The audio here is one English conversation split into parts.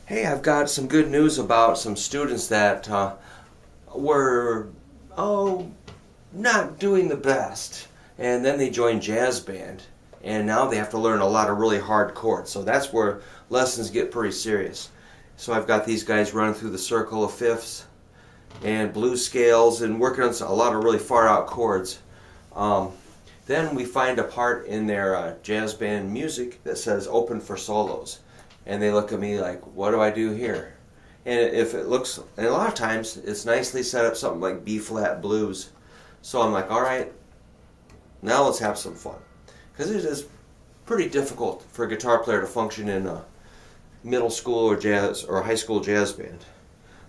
Hey, I've got some good news about some students that were, oh, not doing the best. And then they joined jazz band. And now they have to learn a lot of really hard chords. So that's where lessons get pretty serious. So I've got these guys running through the circle of fifths and blues scales and working on a lot of really far out chords. Then we find a part in their jazz band music that says open for solos. And they look at me like, what do I do here? And if it looks, and a lot of times it's nicely set up something like B flat blues. So I'm like, all right, now let's have some fun. Because it is pretty difficult for a guitar player to function in a middle school or jazz or high school jazz band.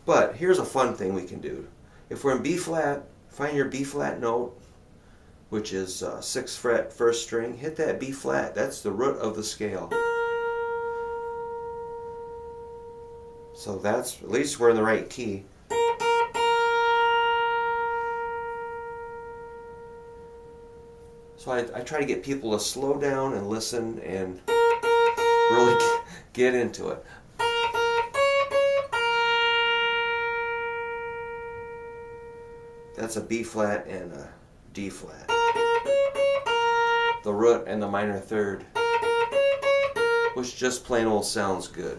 But here's a fun thing we can do. If we're in B flat, find your B flat note, which is 6th fret, 1st string. Hit that B flat. That's the root of the scale. So that's, at least we're in the right key. So I try to get people to slow down and listen and really get into it. That's a B flat and a D flat. The root and the minor third, which just plain old sounds good.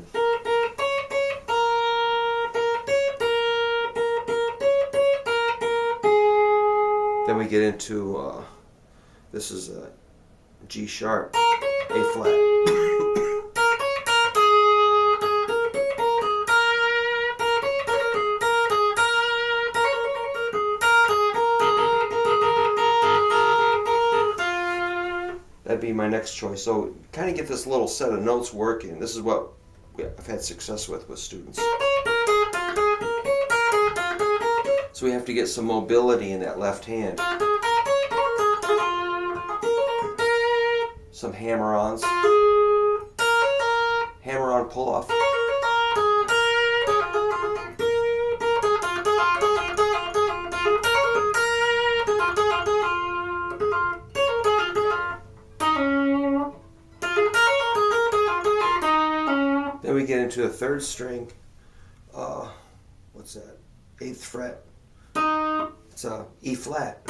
Then we get into, this is a G sharp, A flat. That'd be my next choice. So kind of get this little set of notes working. This is what I've had success with students. So we have to get some mobility in that left hand. Some hammer-ons. Hammer-on pull-off. Then we get into a 3rd string. What's that? 8th fret. It's a E flat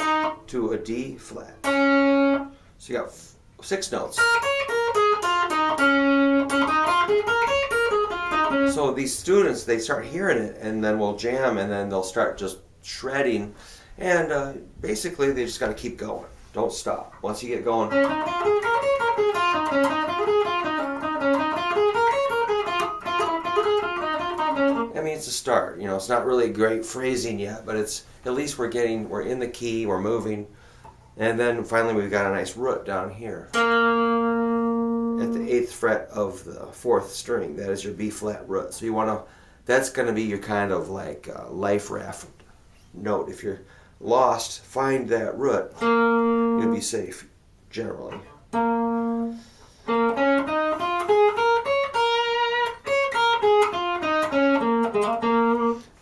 to a D flat. So you got 6 notes. So these students, they start hearing it, and then we'll jam, and then they'll start just shredding. And basically, they just got to keep going. Don't stop. Once you get going. I mean, it's a start. You know, it's not really great phrasing yet, but it's at least we're in the key, we're moving, and then finally we've got a nice root down here at the 8th fret of the 4th string. That is your B flat root. So you want to. That's going to be your kind of like life raft note. If you're lost, find that root. You'll be safe generally.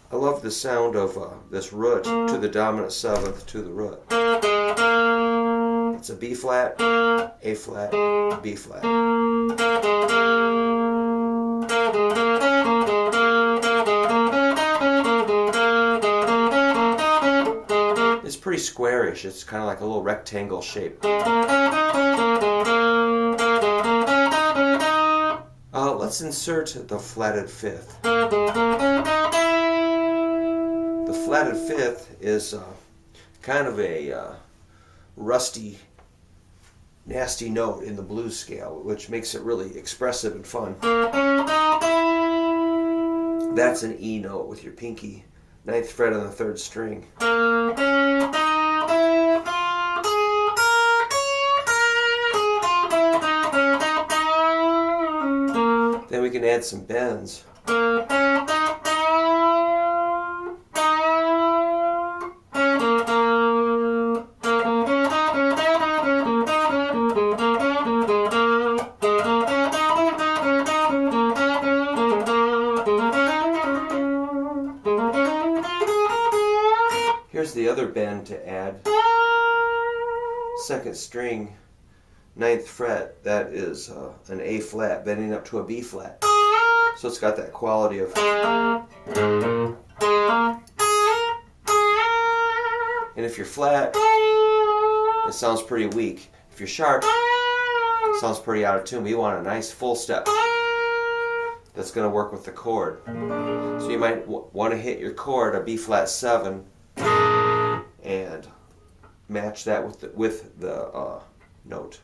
I love the sound of this root to the dominant 7th to the root. It's a B flat, A flat, B flat. It's pretty squarish. It's kind of like a little rectangle shape. Let's insert the flatted 5th. The flatted 5th is kind of a rusty, nasty note in the blues scale, which makes it really expressive and fun. That's an E note with your pinky, 9th fret on the 3rd string. Then we can add some bends. Here's the other bend to add. 2nd string, 9th fret, that is an A flat bending up to a B flat. So it's got that quality of. And if you're flat, it sounds pretty weak. If you're sharp, it sounds pretty out of tune. But you want a nice full step that's going to work with the chord. So you might want to hit your chord, a B flat 7, and match that with the note.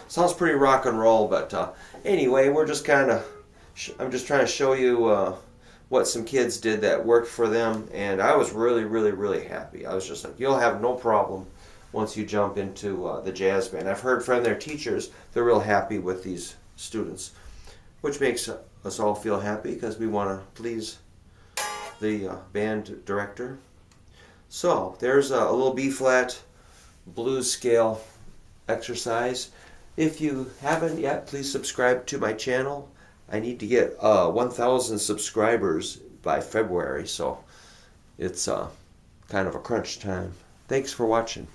Sounds pretty rock and roll, but anyway, we're just kind of, I'm just trying to show you what some kids did that worked for them, and I was really happy. I was just like, you'll have no problem once you jump into the jazz band. I've heard from their teachers, they're real happy with these students, which makes us all feel happy because we want to please the band director. So there's a little B flat blues scale exercise. If you haven't yet, please subscribe to my channel. I need to get 1,000 subscribers by February, so it's kind of a crunch time. Thanks for watching.